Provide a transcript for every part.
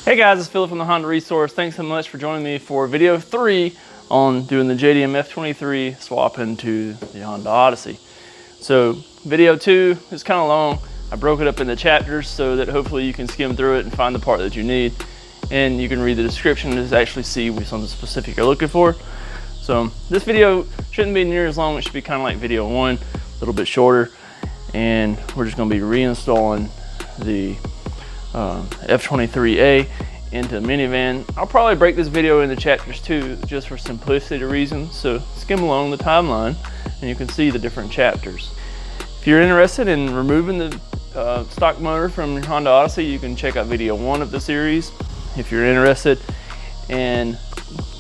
Hey guys, it's Philip from the Honda Resource. Thanks so much for joining me for video 3 on doing the JDM F23 swap into the Honda Odyssey. So video 2 is kind of long. I broke it up into chapters so that hopefully you can skim through it and find the part that you need. And you can read the description to actually see something specific you're looking for. So this video shouldn't be near as long. It should be kind of like video 1, a little bit shorter. And we're just going to be reinstalling the F23A into a minivan. I'll probably break this video into chapters too, just for simplicity reasons. So skim along the timeline and you can see the different chapters. If you're interested in removing the stock motor from your Honda Odyssey, you can check out video 1 of the series. If you're interested in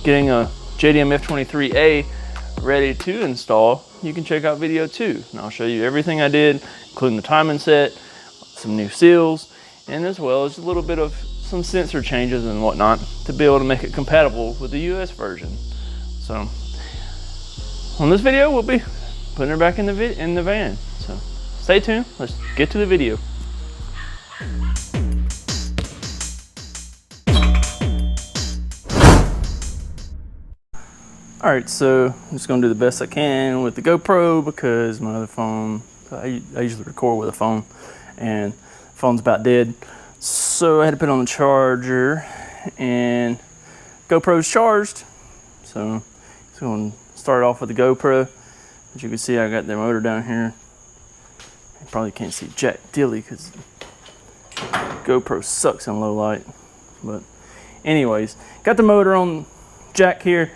getting a JDM F23A ready to install, you can check out video 2. And I'll show you everything I did, including the timing set, some new seals, and as well as a little bit of some sensor changes and whatnot to be able to make it compatible with the US version. So on this video, we'll be putting her back in the van. So stay tuned, let's get to the video. All right, so I'm just gonna do the best I can with the GoPro because my other phone, I usually record with a phone and the phone's about dead. So I had to put on the charger and GoPro's charged. So I'm gonna start off with the GoPro. As you can see, I got the motor down here. You probably can't see jack dilly because GoPro sucks in low light. But anyways, got the motor on jack here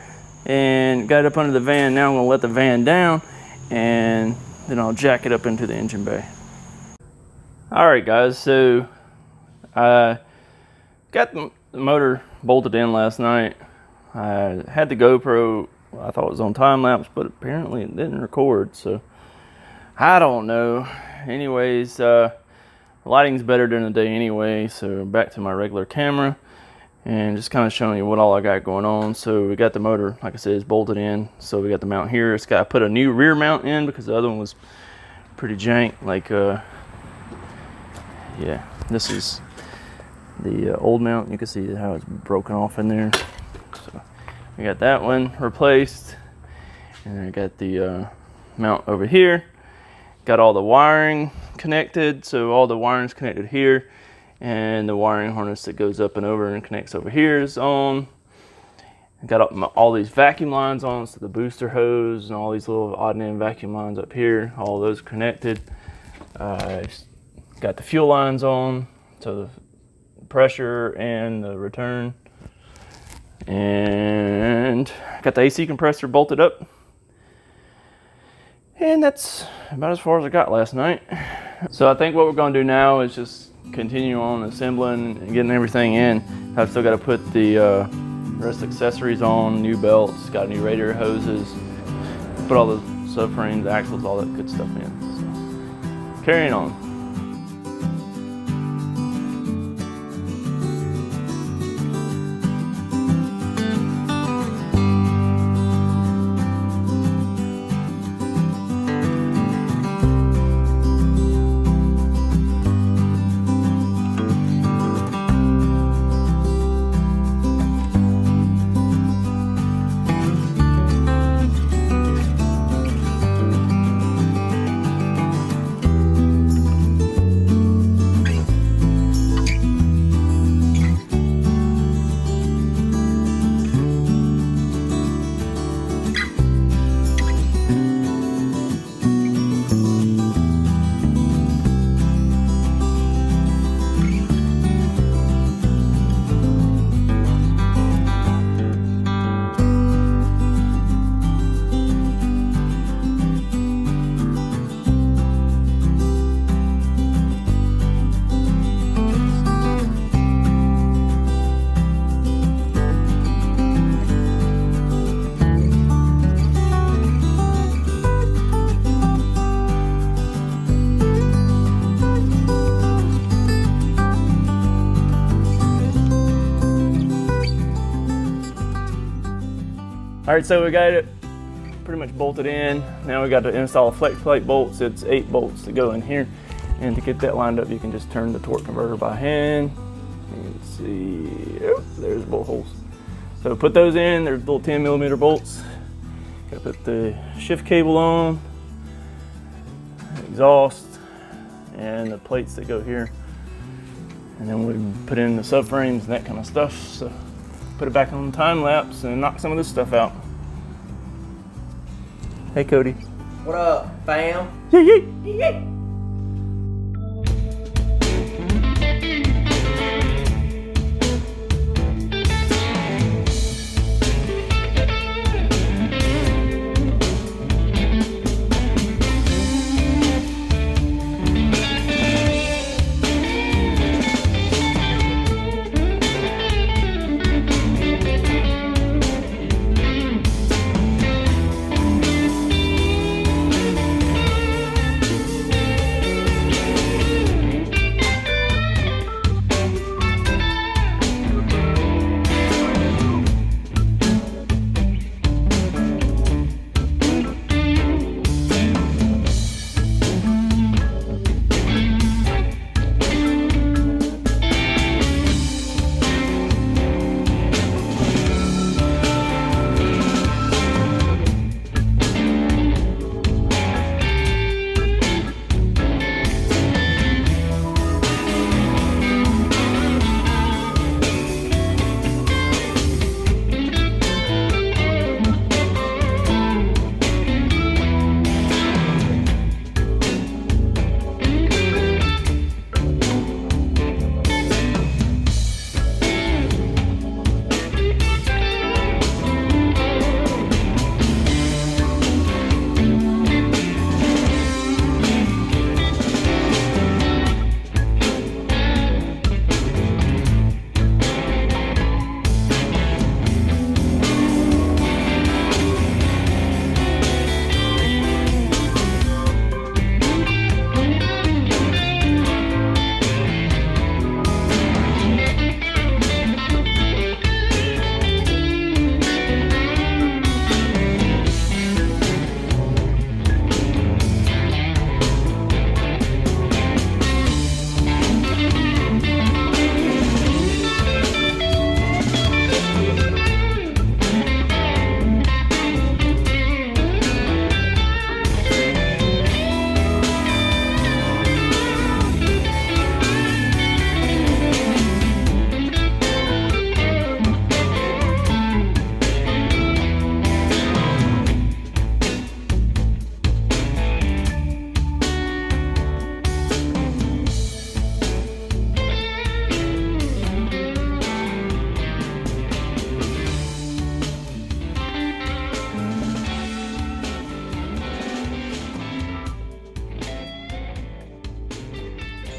and got it up under the van. Now I'm gonna let the van down and then I'll jack it up into the engine bay. All right guys, so I got the motor bolted in last night. I had the GoPro, I thought it was on time lapse, but apparently it didn't record, so I don't know. Anyways, lighting's better during the day anyway, so back to my regular camera and just kind of showing you what all I got going on. So we got the motor, like I said, is bolted in. So we got the mount here. It's got to put a new rear mount in because the other one was pretty jank. Like, yeah, this is the old mount. You can see how it's broken off in there. So we got that one replaced, and I got the mount over here. Got all the wiring connected, so all the wiring's connected here, and the wiring harness that goes up and over and connects over here is on. I got all these vacuum lines on, so the booster hose and all these little odd end vacuum lines up here, all those connected. Got the fuel lines on, so the pressure and the return. And got the AC compressor bolted up. And that's about as far as I got last night. So I think what we're gonna do now is just continue on assembling and getting everything in. I've still got to put the rest of the accessories on, new belts, got new radiator hoses, put all the subframes, axles, all that good stuff in. So carrying on. All right, so we got it pretty much bolted in. Now we got to install flex plate bolts. It's 8 bolts to go in here. And to get that lined up, you can just turn the torque converter by hand. Let's see. there's the bolt holes. So put those in, they're little 10mm bolts. Gotta put the shift cable on, exhaust, and the plates that go here. And then we put in the subframes and that kind of stuff. So put it back on the time lapse and knock some of this stuff out. Hey Cody. What up, fam? YeeYee. YeeYee.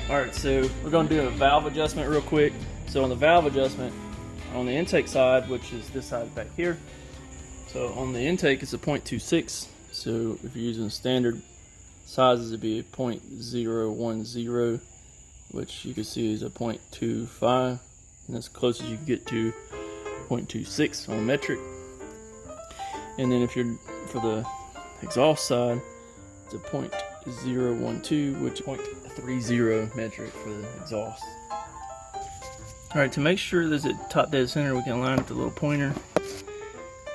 Alright, so we're going to do a valve adjustment real quick. So on the valve adjustment, on the intake side, which is this side back here, so on the intake it's a 0.26. So if you're using standard sizes, it'd be a 0.010, which you can see is a 0.25, and that's as close as you can get to 0.26 on metric. And then if you're for the exhaust side, it's a 0.012, which is 0.30 metric for the exhaust. Alright, to make sure there's a top dead center, we can line up the little pointer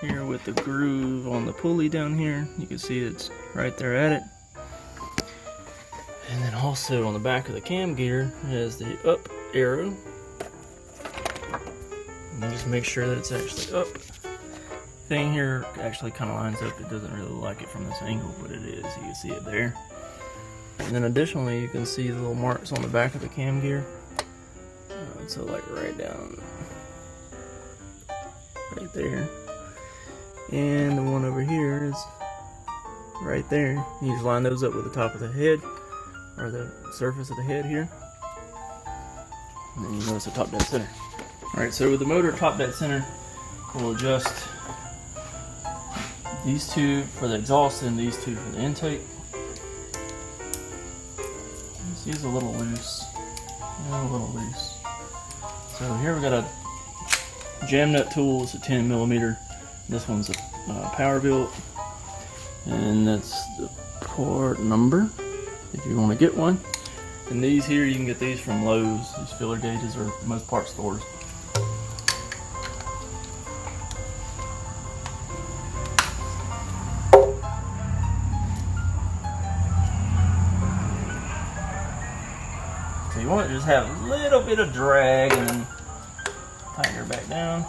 here with the groove on the pulley down here. You can see it's right there at it. And then also on the back of the cam gear has the up arrow. And just make sure that it's actually up. Thing here actually kind of lines up. It doesn't really like it from this angle, but it is. You can see it there. And then additionally, you can see the little marks on the back of the cam gear. So like right down, right there. And the one over here is right there. You just line those up with the top of the head, or the surface of the head here. And then you notice the top dead center. Alright, so with the motor top dead center, we'll adjust these two for the exhaust and these two for the intake. This is a little loose. A little loose. So here we got a jam nut tool. It's a 10mm. This one's a power built, and that's the part number if you want to get one. And these here, you can get these from Lowe's. These filler gauges are most part stores. just have a little bit of drag and then tighten her back down.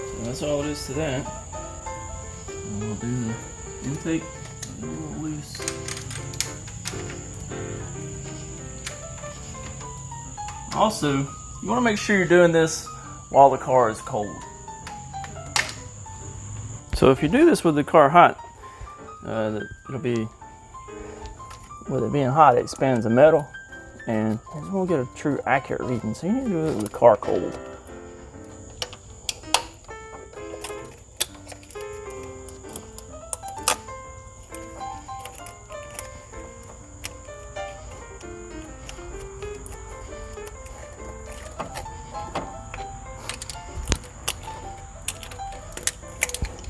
So that's all it is to that. And we'll do the intake a little loose. Also, you want to make sure you're doing this while the car is cold. So if you do this with the car hot, it'll be, with it being hot, it expands the metal, and you just won't get a true accurate reading. So you need to do it with the car cold.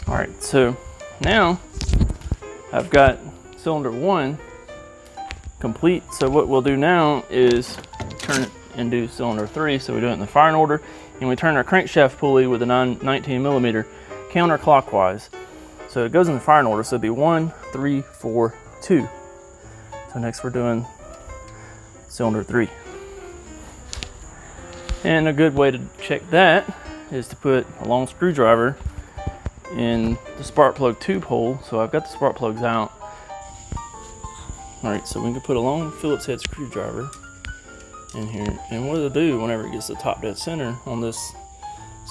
All right, so now I've got cylinder 1 complete. So what we'll do now is turn it and do cylinder 3. So we do it in the firing order, and we turn our crankshaft pulley with a 19mm counterclockwise. So it goes in the firing order, so it'd be 1, 3, 4, 2. So next we're doing cylinder 3. And a good way to check that is to put a long screwdriver in the spark plug tube hole. So I've got the spark plugs out. All right, so we can put a long Phillips head screwdriver in here, and what it'll do whenever it gets the top dead center on this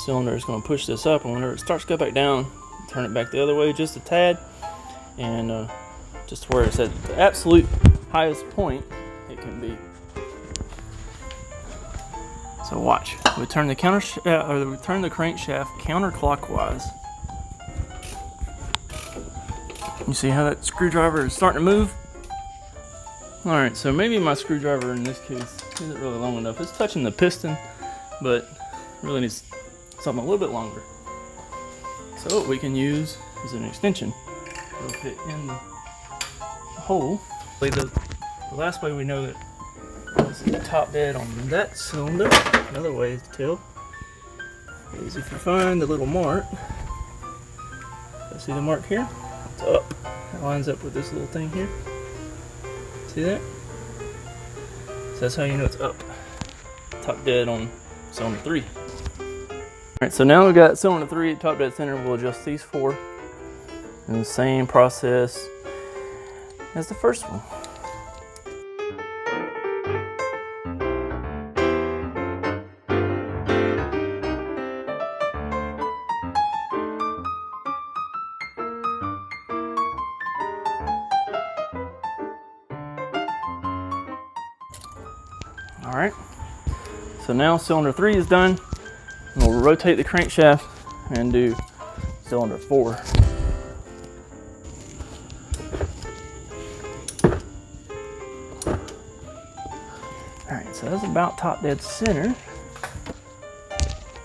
cylinder, is going to push this up, and whenever it starts to go back down, turn it back the other way just a tad, and just to where it's at the absolute highest point it can be. So watch, we turn the crankshaft counterclockwise. You see how that screwdriver is starting to move? All right, so maybe my screwdriver in this case isn't really long enough. It's touching the piston, but really needs something a little bit longer. So what we can use is an extension. It'll fit in the hole. The last way we know that this is top dead on that cylinder, another way to tell, is if you find the little mark. See the mark here? It's up. It lines up with this little thing here. See that? So that's how you know it's up. Top dead on cylinder 3. Alright, so now we've got cylinder 3 at top dead center. We'll adjust these 4 in the same process as the first one. All right, so now cylinder 3 is done, and we'll rotate the crankshaft and do cylinder 4. All right, so that's about top dead center.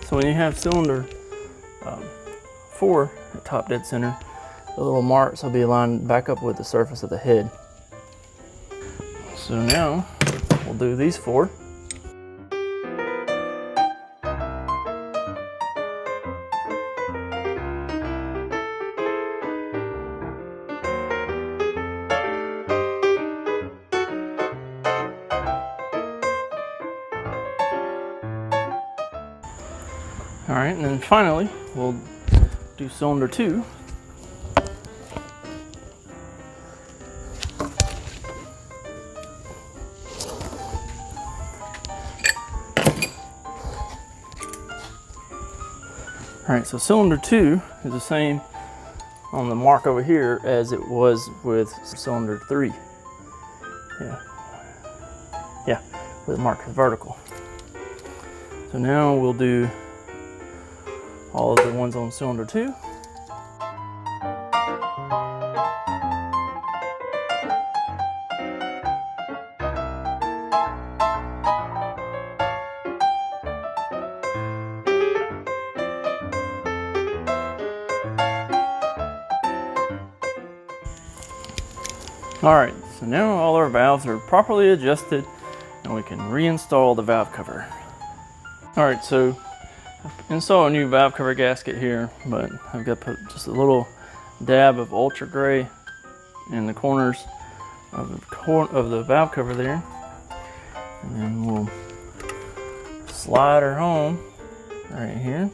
So when you have cylinder 4 at top dead center, the little marks will be lined back up with the surface of the head. So now we'll do these 4. All right, and then finally we'll do cylinder 2. All right, so cylinder 2 is the same on the mark over here as it was with cylinder 3. Yeah, with the mark vertical. So now we'll do all of the ones on cylinder 2. All right, So now all our valves are properly adjusted and we can reinstall the valve cover. All right, so install a new valve cover gasket here, but I've got to put just a little dab of ultra gray in the corners of the valve cover there, and then we'll slide her home right here.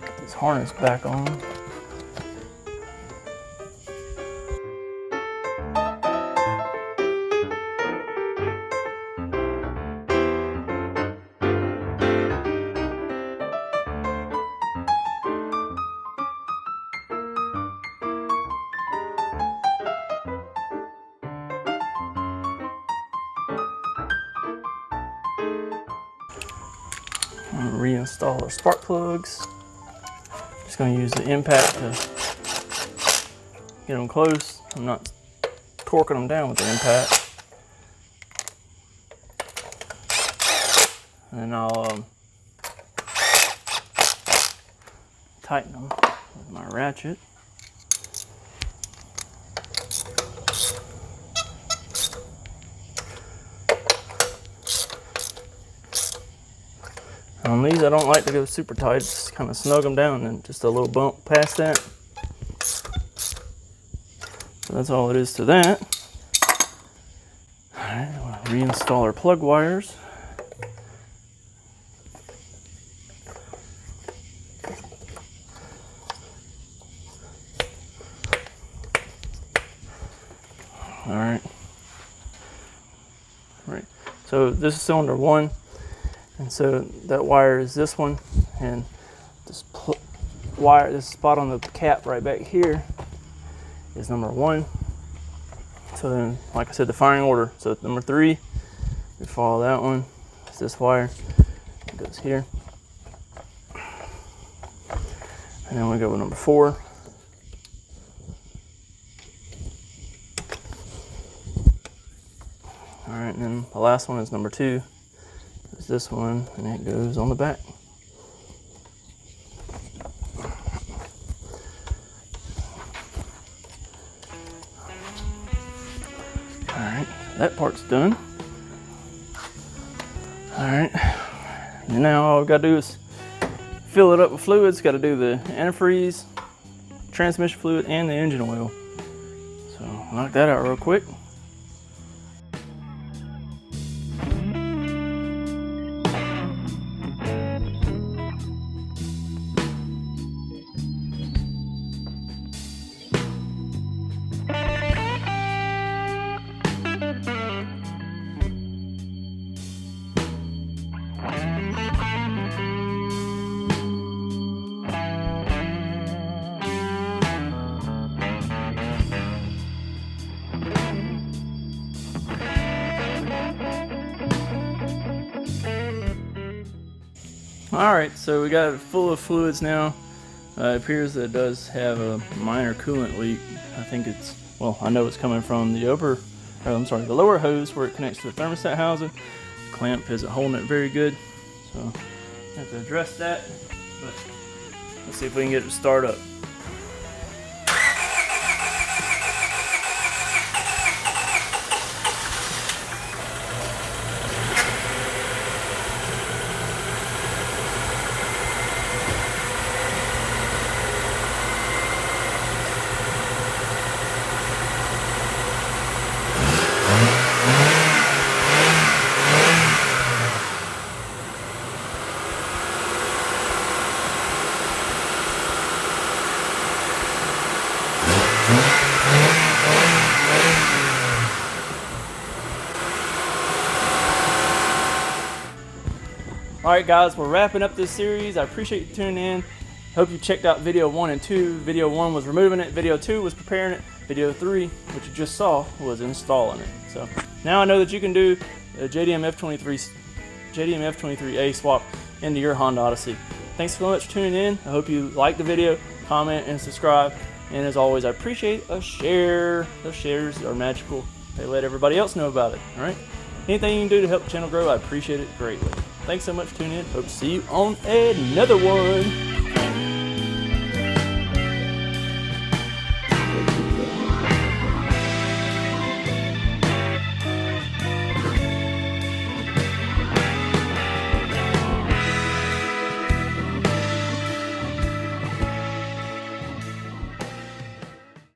Put this harness back on. Reinstall our spark plugs. Just going to use the impact to get them close. I'm not torquing them down with the impact. And then I'll tighten them with my ratchet. On these, I don't like to go super tight, just kind of snug them down and just a little bump past that. So that's all it is to that. All right, we'll reinstall our plug wires. All right. So this is cylinder 1. And so that wire is this one, and this wire, this spot on the cap right back here is number 1. So then, like I said, the firing order. So number 3, we follow that one. It's this wire. It goes here. And then we go with number 4. All right, and then the last one is number 2. It's this one, and it goes on the back. All right, that part's done. All right, now all we've got to do is fill it up with fluids. Got to do the antifreeze, transmission fluid, and the engine oil. So knock that out real quick. Alright, so we got it full of fluids now. It appears that it does have a minor coolant leak. I think it's, well, I know it's coming from the the lower hose where it connects to the thermostat housing. The clamp isn't holding it very good, so I have to address that, but let's see if we can get it to start up. Alright guys, we're wrapping up this series. I appreciate you tuning in. Hope you checked out video 1 and 2. Video 1 was removing it, video 2 was preparing it, video 3, which you just saw, was installing it. So now I know that you can do a JDM F23A swap into your Honda Odyssey. Thanks so much for tuning in. I hope you like the video, comment, and subscribe. And as always, I appreciate a share. Those shares are magical. They let everybody else know about it. Alright? Anything you can do to help the channel grow, I appreciate it greatly. Thanks so much for tuning in. Hope to see you on another one.